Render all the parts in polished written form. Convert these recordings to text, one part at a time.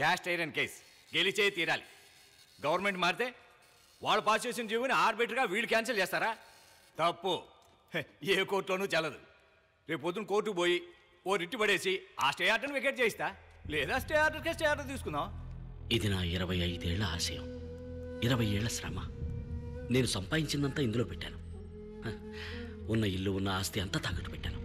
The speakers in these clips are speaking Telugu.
క్యాస్ట్ ఐరన్ కేస్ గెలిచే తీరాలి. గవర్నమెంట్ మారితే వాళ్ళు పాస్ చేసిన జీవోని ఆర్బిటర్గా వీళ్ళు క్యాన్సిల్ చేస్తారా? తప్పు. ఏ కోర్టులోనూ చెల్లదు. రేపు పొద్దున్న కోర్టుకు పోయి ఓ రిట్టు పడేసి ఆ స్టే ఆర్డర్ని వికెట్ చేయిస్తా, లేదా స్టే ఆర్డర్ తీసుకుందాం. ఇది నా 25 ఏళ్ల ఆశయం, 20 ఏళ్ల శ్రమ. నేను సంపాదించిందంతా ఇందులో పెట్టాను. ఉన్న ఇల్లు ఉన్న ఆస్తి అంతా తాకట్టు పెట్టాను.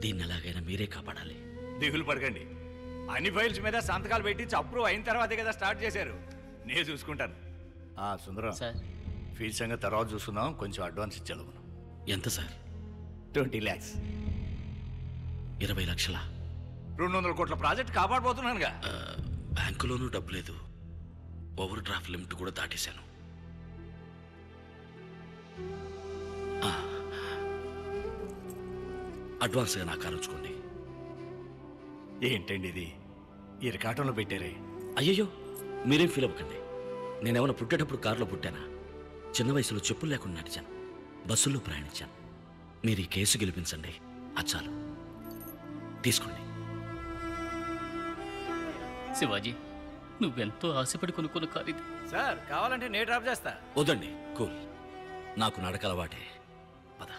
దీన్ని ఎలాగైనా మీరే కాపాడాలి. దిగులు పడకండి. అన్ని ఫైల్స్ మీద సంతకాలు పెట్టించి అప్రూవ్ అయిన తర్వాతే కదా స్టార్ట్ చేశారు. నేను చూసుకుంటాను. సుందరం సార్, ఫీల్ సంగతి తర్వాత చూసుకుందాం. కొంచెం అడ్వాన్స్ ఇచ్చాను. ఎంత సార్? 20 lakhs. 20 లక్షల? 200 కోట్ల ప్రాజెక్ట్ కాపాడబోతున్నానుగా. బ్యాంకులోనూ డబ్బు లేదు. ఓవర్ డ్రాఫ్ట్ లిమిట్ కూడా దాటేశాను. అడ్వాన్స్గా నాకు ఆలోచుకోండి. ఏంటండి ఇది ఇరకాటంలో పెట్టారే? అయ్యయ్యో, మీరేం ఫీల్ అవ్వకండి. నేనేమన్నా పుట్టేటప్పుడు కారులో పుట్టానా? చిన్న వయసులో చెప్పులు లేకుండా నడిచాను, బస్సుల్లో ప్రయాణించాను. మీరు ఈ కేసు గెలిపించండి, అచ్చాలు తీసుకోండి. శివాజీ, నువ్వెంతో ఆశపడి కొనుక్కున్న కారు ఇది. సార్ కావాలంటే నేను డ్రాప్ చేస్తా. వద్దండి, కూల్. నాకు నడక అలవాటే. పద.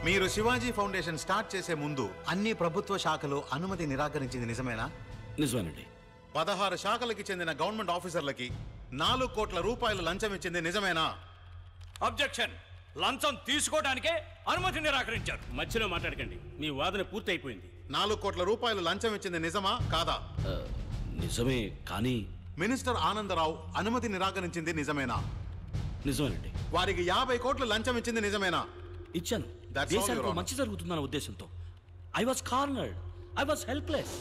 మీరు శివాజీ ఫౌండేషన్ స్టార్ట్ చేసే ముందు అన్ని ప్రభుత్వ శాఖలు అనుమతి నిరాకరించింది నిజమేనా? నిజమేనండి. 16 శాఖలకి చెందిన గవర్నమెంట్ ఆఫీసర్లకి 4 కోట్ల రూపాయలు లంచం ఇచ్చింది నిజమేనా? అబ్జెక్షన్. లంచం తీసుకోవడానికే అనుమతి నిరాకరించారు. మధ్యలో మాట్లాడకండి, మీ వాదన పూర్తి అయిపోయింది. 4 కోట్ల రూపాయలు లంచం ఇచ్చింది నిజమా కాదా? నిజమే, కానీ మినిస్టర్ ఆనందరావు అనుమతి నిరాకరించింది నిజమేనా? నిజమేనండి. వారికి 50 కోట్లు లంచం ఇచ్చింది నిజమేనా? ఇచ్చాను. That's all, దేశానికి Your Honor. మంచి జరుగుతుందన్న ఉద్దేశంతో. I was cornered, I was helpless.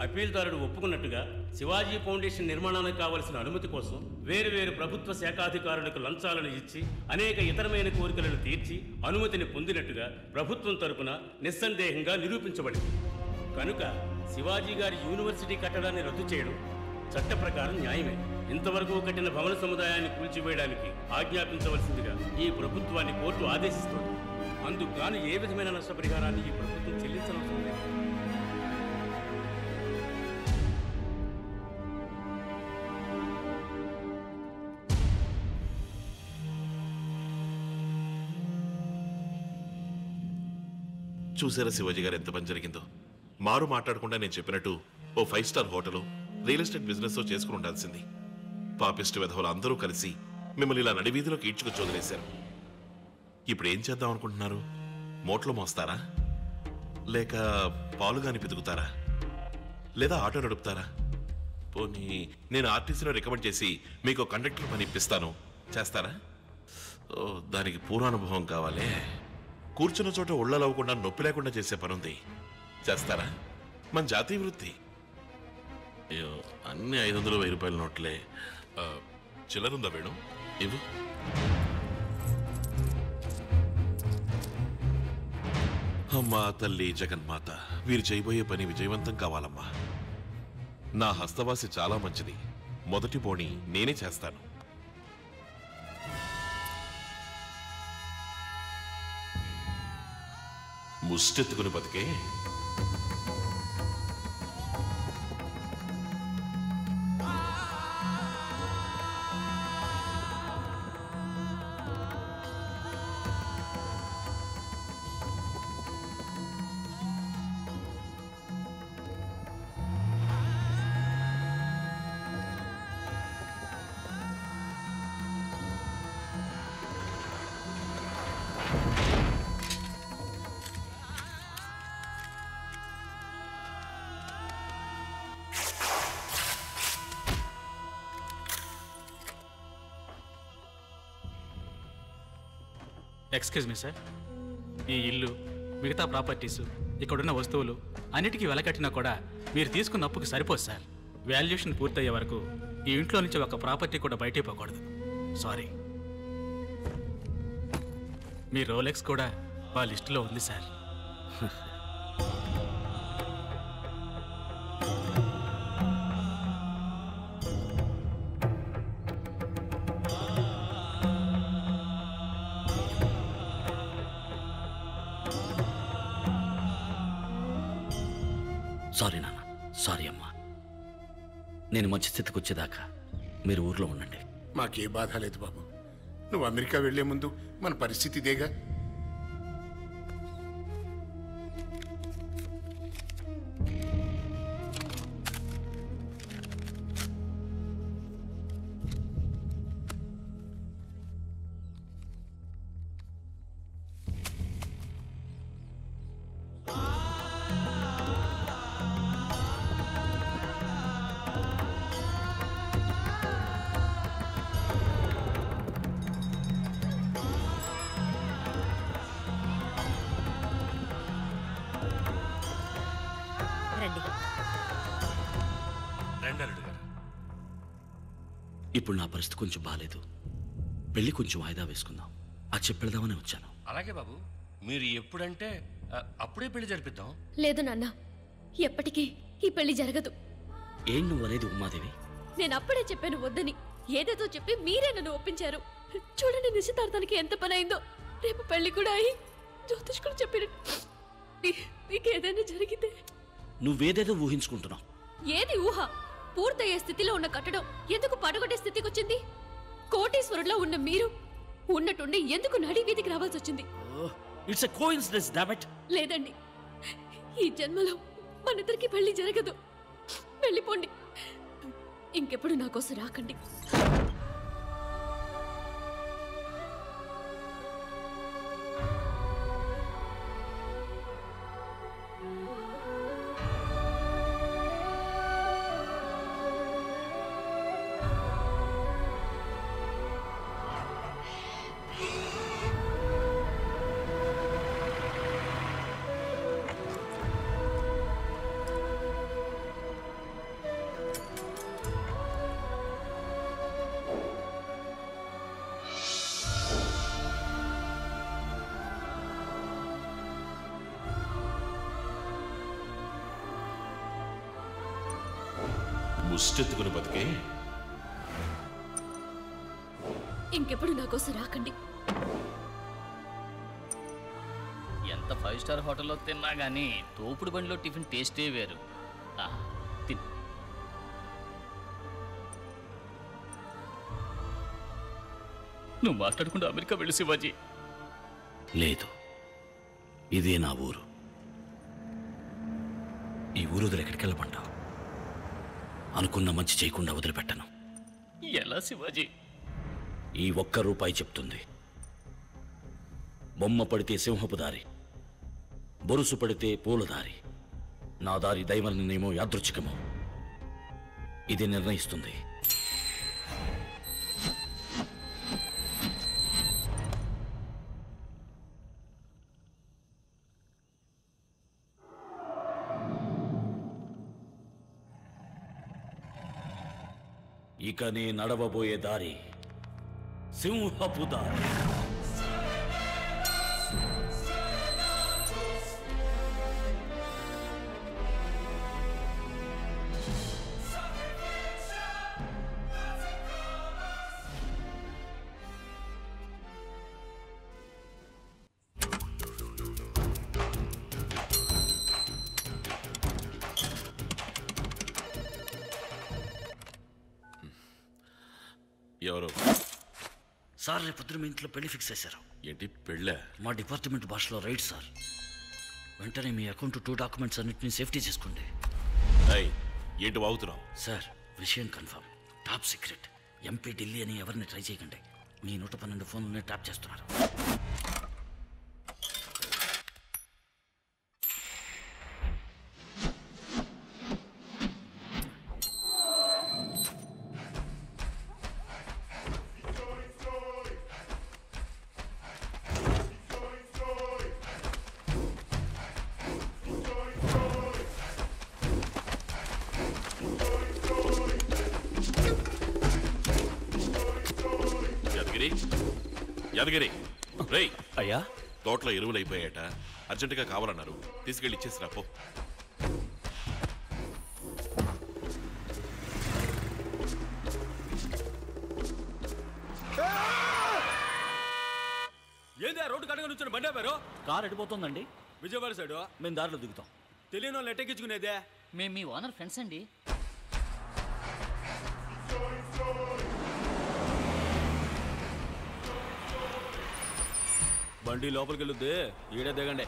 అప్పీల్దారుడు ఒప్పుకున్నట్టుగా శివాజీ ఫౌండేషన్ నిర్మాణానికి కావలసిన అనుమతి కోసం వేరు ప్రభుత్వ శాఖాధికారులకు లంచాలను ఇచ్చి అనేక ఇతరమైన కోరికలను తీర్చి అనుమతిని పొందినట్టుగా ప్రభుత్వం తరపున నిస్సందేహంగా నిరూపించబడింది. కనుక శివాజీ గారి యూనివర్సిటీ కట్టడాన్ని రద్దు చేయడం చట్ట ప్రకారం న్యాయమే. ఇంతవరకు కట్టిన భవన సముదాయాన్ని కూల్చివేయడానికి ఆజ్ఞాపించవలసిందిగా ఈ ప్రభుత్వాన్ని కోర్టు ఆదేశిస్తోంది. అందుకు గాను ఏ విధమైన నష్టపరిహారాన్ని ఈ ప్రభుత్వం చెల్లించనవసరం లేదు. చూసారా శివాజీ గారు ఎంత పని జరిగిందో? మారు మాట్లాడకుండా నేను చెప్పినట్టు ఓ 5 star hotel, real estate business చేసుకుని ఉండాల్సింది. పాపిస్ట్ విధవులు అందరూ కలిసి మిమ్మల్ని ఇలా నడివీధిలోకి ఈడ్చుకు వదిలేశారు. ఇప్పుడు ఏం చేద్దాం అనుకుంటున్నారు? మోట్లో మోస్తారా, లేక పాలుగాని పితుకుతారా, లేదా ఆటో నడుపుతారా? పోనీ నేను ఆర్టీసీలో రికమెండ్ చేసి మీకు కండక్టర్ పని ఇప్పిస్తాను, చేస్తారా? ఓ, దానికి పూర్వానుభవం కావాలి. కూర్చున్న చోట ఒళ్ళలవ్వకుండా నొప్పి లేకుండా చేసే పనుంది, చేస్తారా? మన జాతీయ వృత్తి. అయ్యో, అన్ని 500, 1000 రూపాయల నోట్లే. చిల్లరుందా వేణు? ఇవ్వు. అమ్మా తల్లి జగన్మాత, వీరు చేయబోయే పని విజయవంతం కావాలమ్మా. నా హస్తవాసి చాలా మంచిది. మొదటి పోనీ నేనే చేస్తాను. ముష్టెత్తుకుని బతికే ఎక్స్క్యూజ్ మీ సార్, ఈ ఇల్లు, మిగతా ప్రాపర్టీస్, ఇక్కడున్న వస్తువులు అన్నిటికీ వెల కట్టినా కూడా మీరు తీసుకున్న అప్పుకి సరిపోదు సార్. వాల్యుయేషన్ పూర్తయ్యే వరకు ఈ ఇంట్లో నుంచి ఒక ప్రాపర్టీ కూడా బయటికి పోకూడదు. సారీ. మీ రోలెక్స్ కూడా ఆ లిస్టులో ఉంది సార్. సారీ నాన్న, సారీ అమ్మా. నేను మంచి స్థితికి వచ్చేదాకా మీరు ఊర్లో ఉండండి. మాకే బాధ లేదు బాబు. నువ్వు అమెరికా వెళ్లే ముందు మన పరిస్థితి ఇదేగా. ఇప్పుడు నా పరిస్థితి కొంచెం బాగాలేదు. పెళ్లి కొంచెం వాయిదా వేసుకుందాం అది చెప్పెళ్దామని వచ్చాను. అలాగే బాబు, మీరు ఎప్పుడంటే అప్పుడే పెళ్లి జరిపిద్దాం. లేదు నాన్న, ఎప్పటికీ ఈ పెళ్లి జరగదు. ఏం నువ్వు అనేది ఉమాదేవి? నేను అప్పుడే చెప్పాను వద్దని. ఏదేదో చెప్పి మీరే నన్ను ఒప్పించారు. చూడండి నిశ్చితార్థానికి ఎంత పని అయిందో. రేపు పెళ్లి కూడా అయి జ్యోతిష్కుడు చెప్పినట్టు నీకేదైనా జరిగితే. నువ్వేదేదో ఊహించుకుంటున్నావు. ఏది ఊహ? పూర్తయ్యే స్థితిలో ఉన్న కట్టడం ఎందుకు పడగొట్టే స్థితికి వచ్చింది? కోటీశ్వరుడిలో ఉన్న మీరు ఉన్నట్టుండి ఎందుకు నడి వీధికి రావాల్సి వచ్చింది? It's a coincidence damn it. లేదండి, ఈ జన్మలో మనిద్దరికి పెళ్లి జరగదు. వెళ్ళిపోండి, ఇంకెప్పుడు నా కోసం రాకండి. ముష్టెత్తుకుని బతికే ఇంకెప్పుడు నా కోసం రాకండి. ఎంత 5 స్టార్ హోటల్లో తిన్నా గానీ తోపుడు బండిలో టిఫిన్ టేస్టే వేరు. తిన్. నువ్వు మాట్లాడకుండా అమెరికా వెళ్ళి శివాజీ. లేదు, ఇదే నా ఊరు. ఈ ఊరు వదిలి ఎక్కడికి వెళ్ళమంటావు? అనుకున్న మంచి చేయకుండా వదిలిపెట్టను. ఎలా శివాజీ? ఈ ₹1 చెప్తుంది. బొమ్మ పడితే సింహపు దారి, బొరుసు పడితే పూలదారి. నా దారి దైవ నిర్ణయమో యాదృచ్ఛికమో ఇది నిర్ణయిస్తుంది. ఇక నే నడవబోయే దారి సింహపు దారి. ఎవరు సార్, రేపొద్దున మీ ఇంట్లో పెళ్లి ఫిక్స్ చేశారు. ఏంటి పెళ్ళా? మా డిపార్ట్మెంట్ భాషలో రైట్ సార్. వెంటనే మీ అకౌంట్ 2 డాక్యుమెంట్స్ అన్నింటినీ సేఫ్టీ చేసుకోండి. ఏంటి వాగుతున్నావు? సార్, విషయం confirm, top secret. MP Delhi అని ఎవరిని ట్రై చేయకండి. మీ 112 ఫోన్లనే ట్యాప్ చేస్తున్నారు. యాదగిరి, రేయ్ అయ్యా, తోటలో ఎరువులు అయిపోయాట, అర్జెంటుగా కావాలన్నారు, తీసుకెళ్ళి ఇచ్చేసి రాపో. ఏంది రోడ్డు కడగా నుంచి బండి ఆపారు? కారు ఎడిపోతుందండి. విజయవాడ సైడు మేము దారిలో దిగుతాం. తెలియని వాళ్ళు ఎట్టెక్కించుకునేదే. మేము మీ ఓనర్ ఫ్రెండ్స్ అండి. బండి లోపలికి వెళ్ళొద్దే, ఈడే దిగండి.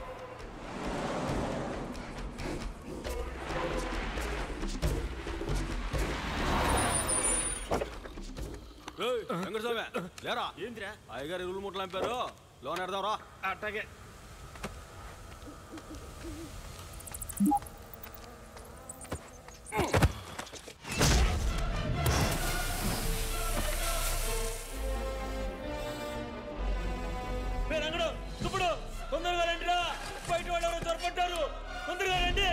వెంకటస్వామి లేరా? ఏంద్రా అయ్యగారు ఎరువులు ముట్టలు అంపారు, లోన్ ఎడదాం రా. అట్టాగే. తొందరగా రండి రా, బయట వాళ్ళు ఎవరో చొరపడ్డారు, తొందరగా రండి.